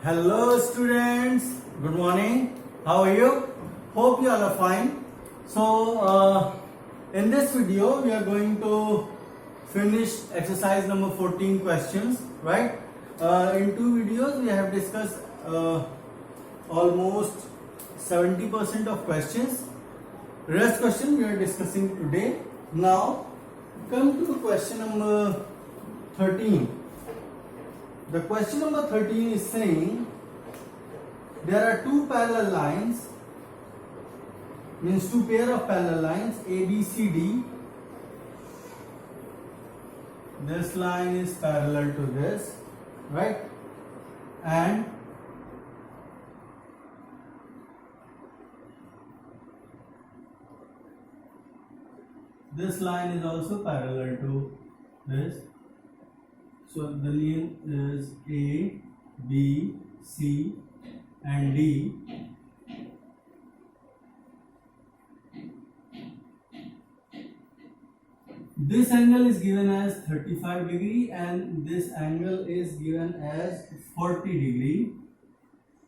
Hello students, good morning. How are you? Hope you all are fine. In this video we are going to finish exercise number 14 questions, right? In two videos we have discussed almost 70% of questions. Rest question we are discussing today. Now come to question number 13. The question number 13 is saying there are two parallel lines, means two pair of parallel lines A, B, C, D. This line is parallel to this, right? And this line is also parallel to this. So the name is A, B, C and D. This angle is given as 35 degree and this angle is given as 40 degree.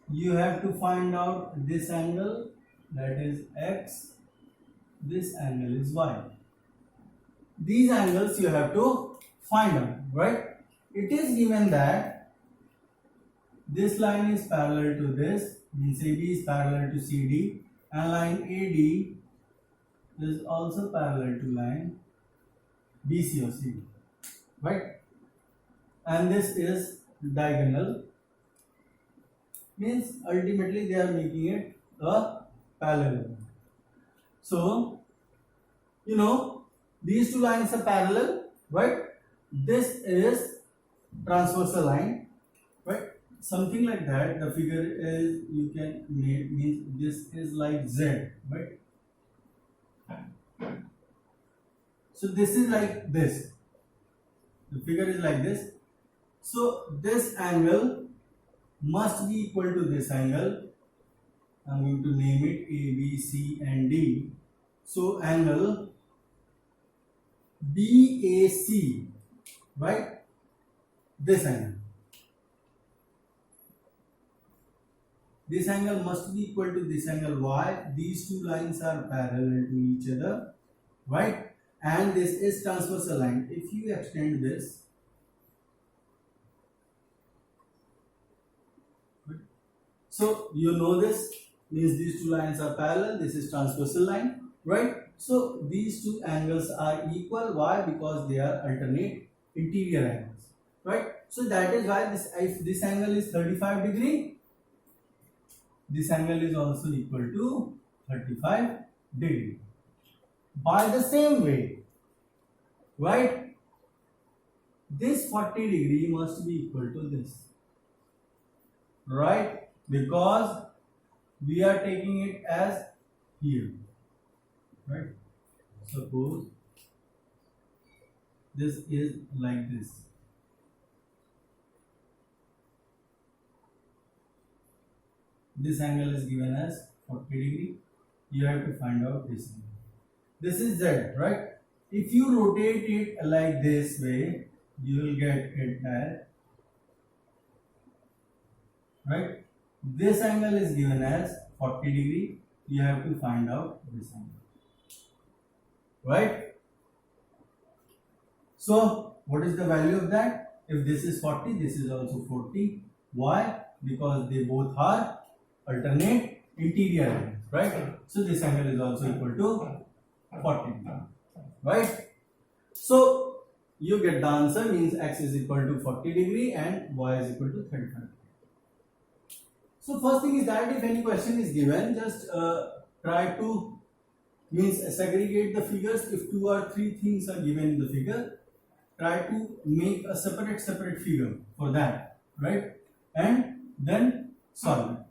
You have to find out this angle, that is X, this angle is Y. These angles you have to find out, right? It is given that this line is parallel to this, means AB is parallel to CD, and line AD is also parallel to line BC or CD, right? And this is diagonal, means ultimately they are making it a parallelogram. So, these two lines are parallel, right? This is transversal line, right? Something like that. The figure is, you can make, means this is like Z, right? So this is like this. The figure is like this. So this angle must be equal to this angle. I'm going to name it A, B, C and D. So angle BAC, right? This angle. This angle must be equal to this angle Y. These two lines are parallel to each other, right? And this is transversal line. If you extend this, so you know this means these two lines are parallel. This is transversal line, right? So these two angles are equal. Why? Because they are alternate interior angles, right? So that is why this, if this angle is 35 degree, this angle is also equal to 35 degree. By the same way, right, this 40 degree must be equal to this, right? Because we are taking it as here, right? Suppose this is like this. This angle is given as 40 degree. You have to find out this angle. This is Z, right? If you rotate it like this way, you will get it as, right? This angle is given as 40 degree. You have to find out this angle, right? So what is the value of that? If this is 40, this is also 40. Why? Because they both are alternate interior angles, right? So this angle is also equal to 40 degree, right? So you get the answer, means X is equal to 40 degree and Y is equal to 35 degree. So first thing is that if any question is given, just try to, means segregate the figures. If two or three things are given in the figure, try to make a separate figure for that, right? And then solve it.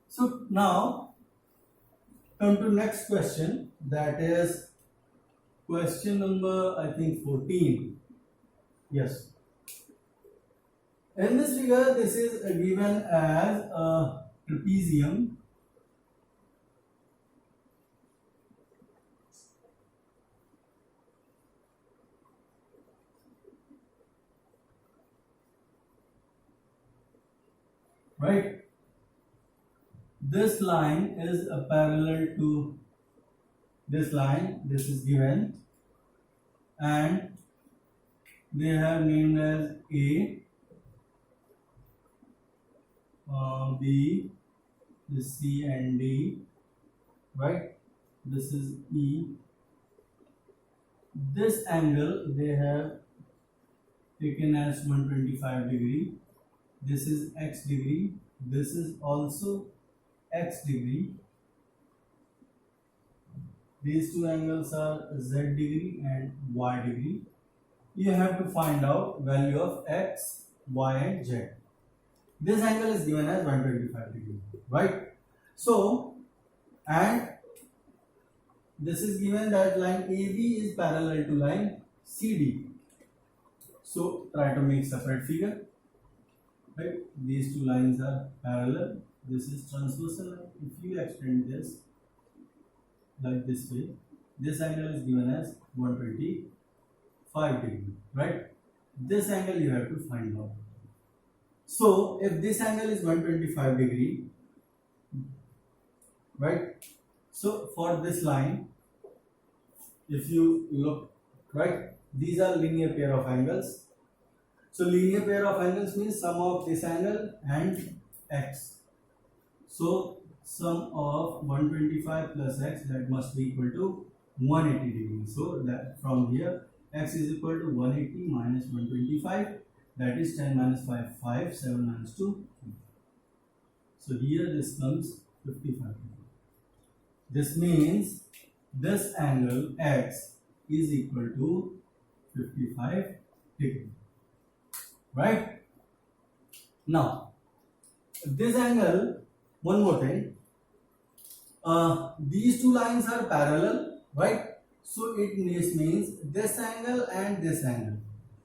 So now come to next question, that is question number, I think, 14. Yes. In this figure, this is given as a trapezium. right? This line is parallel to this line, this is given, and they have named as A, B, this C and D, right? This is E. This angle they have taken as 125 degree. This is X degree. This is also X degree. These two angles are Z degree and Y degree. You have to find out value of X, Y and Z. This angle is given as 125 degree, right? So, and this is given that line AB is parallel to line CD. So, try to make separate figure, right? These two lines are parallel. This is transversal line. If you extend this like this way, this angle is given as 125 degree, right? This angle you have to find out. So, if this angle is 125 degree, right? So, for this line, if you look, right, these are linear pair of angles. So, linear pair of angles means sum of this angle and x. So, sum of 125 plus x, that must be equal to 180 degree. So, that from here, x is equal to 180 minus 125, that is 10 minus 5, 5, 7 minus 2. So, here this comes 55 degree. This means this angle x is equal to 55 degree, right? Now, this angle, one more thing, these two lines are parallel, right? So, it means this angle and this angle,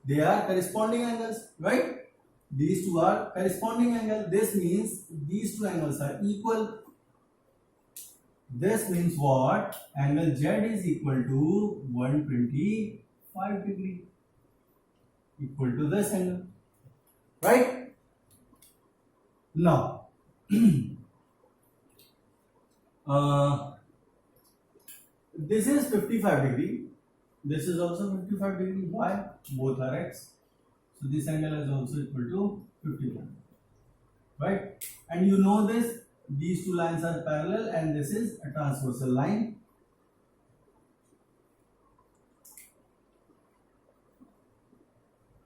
they are corresponding angles, right? These two are corresponding angle. This means these two angles are equal. This means what? Angle Z is equal to 125 degree, equal to this angle, right? Now, this is 55 degree. This is also 55 degree. Why? Both are x. So this angle is also equal to 55, right? And you know this. These two lines are parallel and this is a transversal line.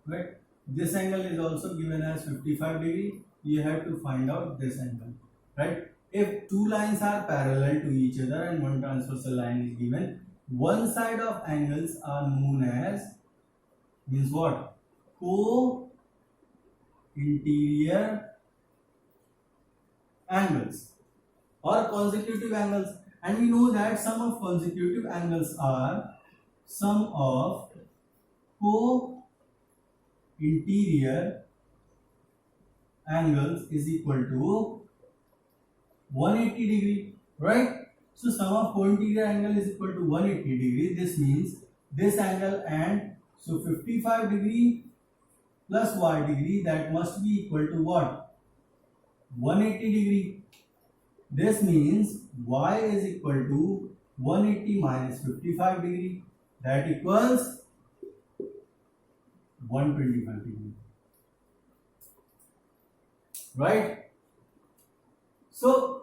Right? This angle is also given as 55 degree. You have to find out this angle. Right? If two lines are parallel to each other and one transversal line is given, one side of angles are known as, means what? Co-interior angles or consecutive angles, and we know that sum of consecutive angles are sum of co-interior angles is equal to 180 degree, right? So sum of co-interior angle is equal to 180 degree. This means this angle and so 55 degree plus y degree, that must be equal to what? 180 degree. This means y is equal to 180 minus 55 degree, that equals 125 degree, right? So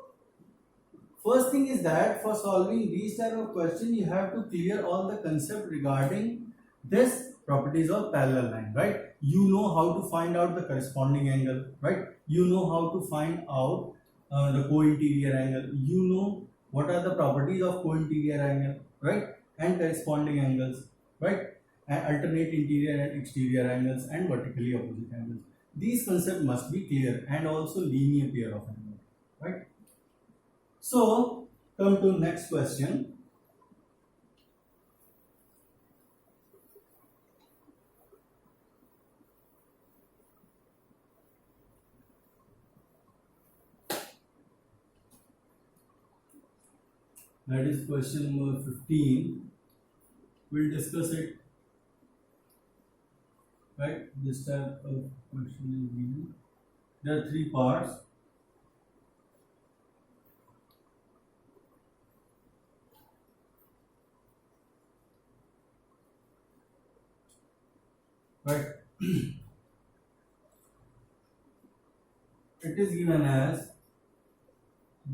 first thing is that for solving these type of question, you have to clear all the concept regarding this properties of parallel line, right? You know how to find out the corresponding angle, right? You know how to find out the co-interior angle. You know what are the properties of co-interior angle, right? And corresponding angles, right? And alternate interior and exterior angles and vertically opposite angles. These concepts must be clear, and also linear pair of angles, right? So come to next question. That is question number 15. We'll discuss it, right? This type of question is given. There are three parts. right? It is given as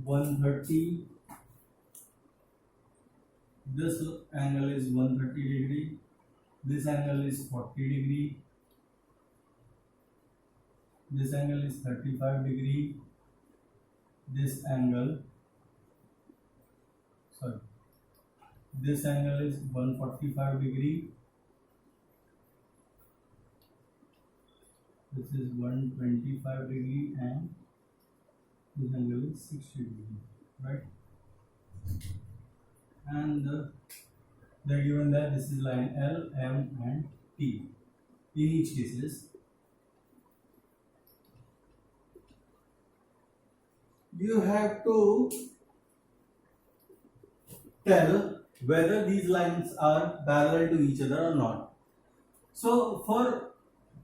130. This angle is 130 degree. This angle is 40 degree. This angle is 35 degree. This angle, sorry, this angle is 145 degree. This is 125 degree, and this angle is 60 degree, right? And they're given that this is line L, M, and T. In each cases, you have to tell whether these lines are parallel to each other or not. So for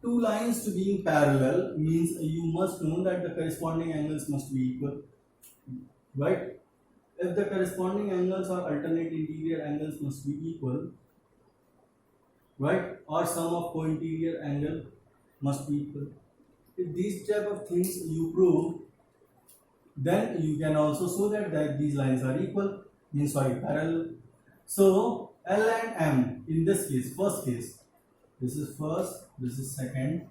two lines to be parallel means you must know that the corresponding angles must be equal, right? If the corresponding angles or alternate interior angles must be equal, right, or sum of co-interior angle must be equal. If these type of things you prove, then you can also show that these lines are equal, means sorry, parallel. So L and M in this case, first case, this is first, this is second,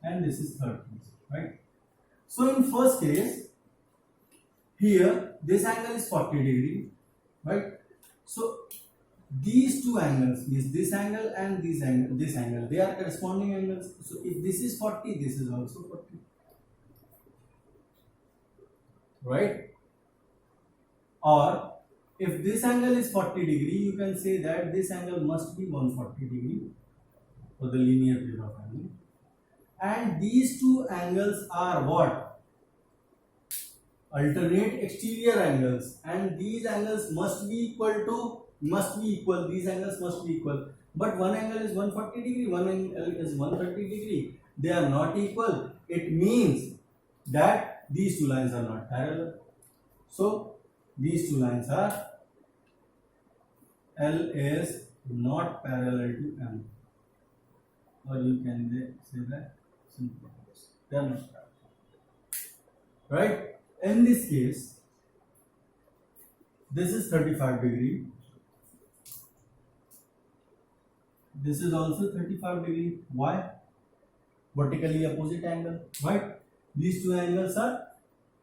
and this is third case, right? So in first case, here this angle is 40 degree, right? So these two angles, means this angle and this angle, they are corresponding angles. So if this is 40, this is also 40, right? Or if this angle is 40 degree, you can say that this angle must be 140 degree for the linear pair of angle. And these two angles are what? Alternate exterior angles, and these angles must be equal. These angles must be equal. But one angle is 140 degree, one angle is 130 degree. They are not equal. It means that these two lines are not parallel. So these two lines are, L is not parallel to M, or you can say that simply they are not parallel, right? In this case, this is 35 degree, this is also 35 degree. Why? Vertically opposite angle, right? These two angles are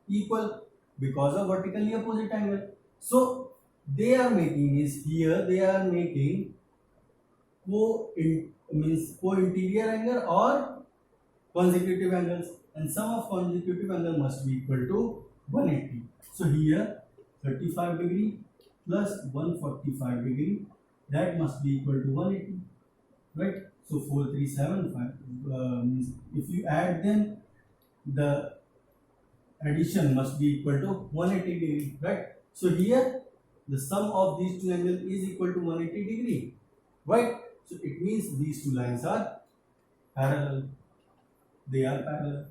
equal because of vertically opposite angle. So they are making is here they are making co-interior angle or consecutive angles, and sum of consecutive angle must be equal to 180. So here 35 degree plus 145 degree, that must be equal to 180, right? So 4375 means if you add them, the addition must be equal to 180 degree, right? So here the sum of these two angles is equal to 180 degree, right? So it means these two lines are parallel. They are parallel.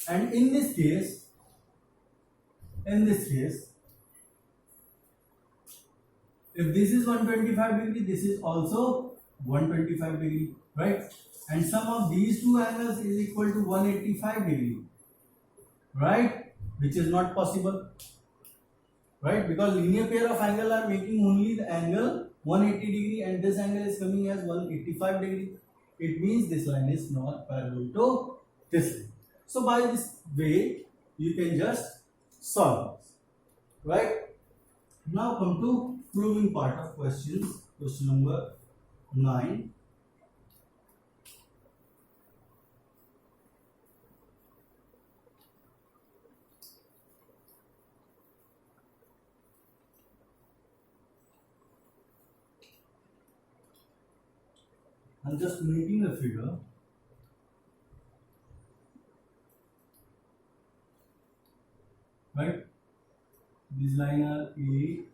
And in this case, if this is 125 degree, this is also 125 degree, right? And sum of these two angles is equal to 185 degree, right? Which is not possible, right? Because linear pair of angle are making only the angle 180 degree, and this angle is coming as 185 degree. It means this line is not parallel to this line. So by this way, you can just solve this, right? Now come to proving part of questions. Question number 9. I'm just making a figure. Right? These lines are A, B,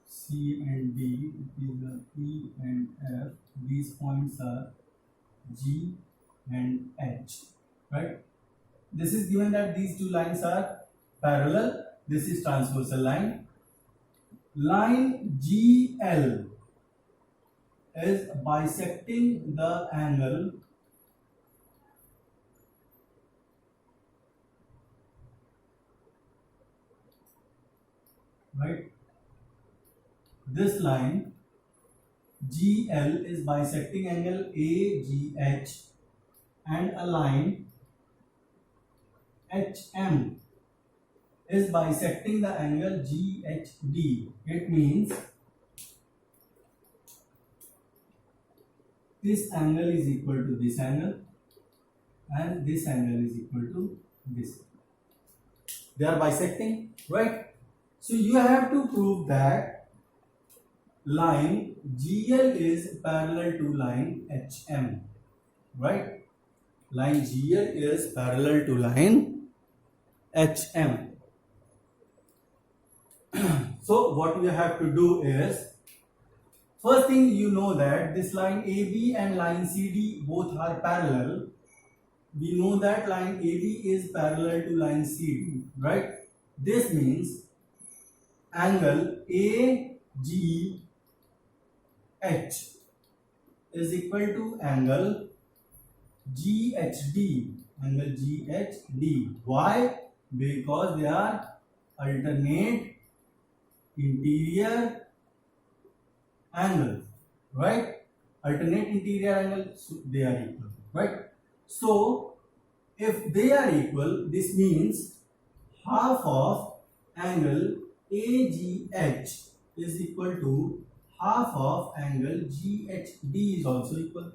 C and D. These are E and F. These points are G and H. Right? This is given that these two lines are parallel. This is transversal line. line GL is bisecting the angle right. This line GL is bisecting angle AGH, and a line HM is bisecting the angle GHD. It means this angle is equal to this angle and this angle is equal to this. They are bisecting, right? So you have to prove that line GL is parallel to line HM, right? Line GL is parallel to line HM. So what you have to do is, first thing you know that this line AB and line CD both are parallel. We know that line AB is parallel to line CD, right? This means angle AGH is equal to angle GHD. Angle GHD. Why? Because they are alternate interior angle, right? Alternate interior angle, so they are equal, right? So if they are equal, this means half of angle AGH is equal to half of angle GHD is also equal,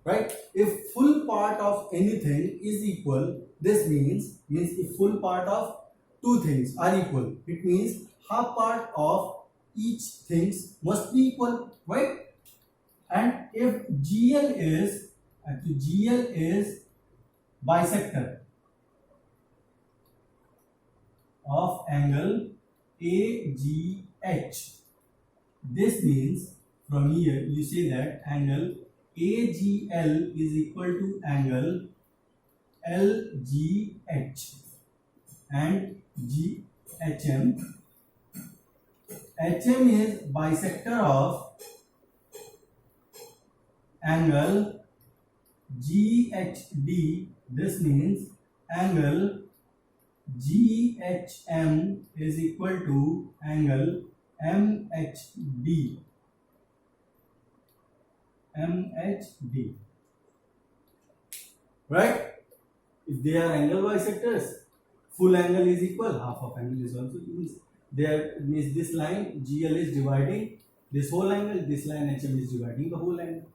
right? If full part of anything is equal, this means if full part of two things are equal, it means half part of each things must be equal, right? And if GL is bisector of angle AGH, this means from here you say that angle AGL is equal to angle LGH, and HM is bisector of angle GHD. This means angle GHM is equal to angle MHD. Right? If they are angle bisectors, full angle is equal, half of angle is also equal. There means this line GL is dividing this whole angle, this line HM is dividing the whole angle,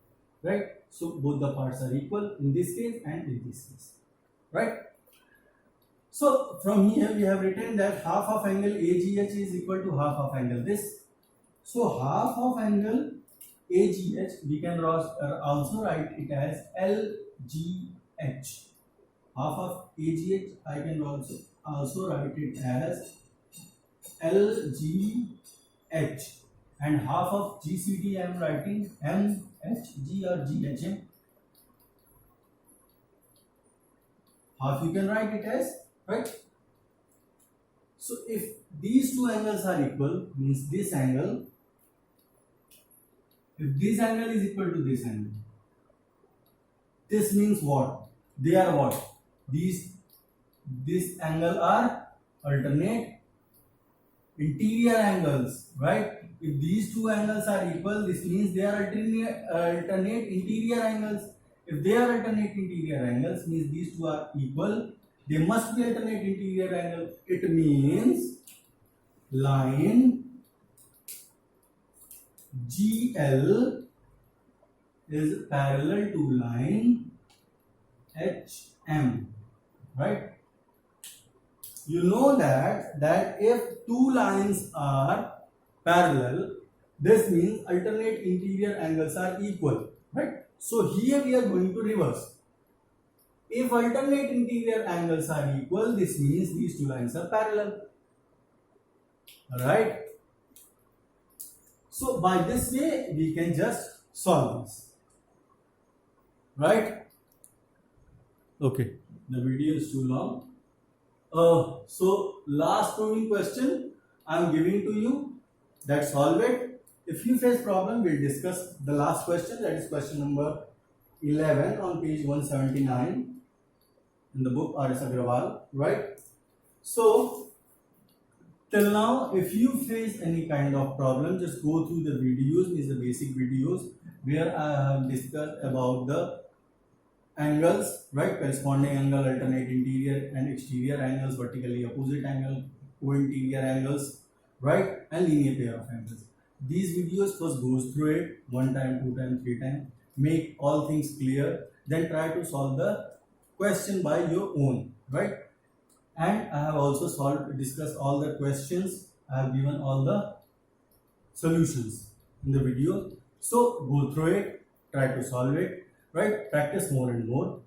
right? So both the parts are equal in this case and in this case, right? So from here we have written that half of angle AGH is equal to half of angle this. So half of angle AGH we can also write it as LGH. Half of AGH I can also write it as LGH, and half of GCD I am writing MHG or GHM. Half you can write it as, right? So if these two angles are equal, means this angle, if this angle is equal to this angle, this means what? They are what? This angle are alternate interior angles, right? If these two angles are equal, this means they are alternate interior angles. If they are alternate interior angles, means these two are equal. They must be alternate interior angle. It means line GL is parallel to line HM, right? You know that if two lines are parallel, this means alternate interior angles are equal, right? So here we are going to reverse. If alternate interior angles are equal, this means these two lines are parallel, right? So by this way we can just solve this, right? Okay, the video is too long. So last proving question I am giving to you. that solve it. If you face problem, we'll discuss the last question, that is question number 11 on page 179 in the book R.S. Agrawal, right? So till now, if you face any kind of problem, just go through the videos, is the basic videos where I have discussed about the angles, right? Corresponding angle, alternate interior and exterior angles, vertically opposite angle, co-interior angles, right? And linear pair of angles. These videos first goes through it 1 time, 2 time, 3 time, make all things clear, then try to solve the question by your own, right? And I have also discussed all the questions. I have given all the solutions in the video. So go through it, try to solve it, right? Practice more and more.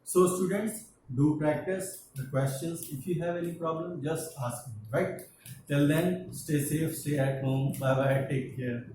So students, do practice the questions. If you have any problem, just ask me, right? Till then, stay safe, stay at home. Bye bye, take care.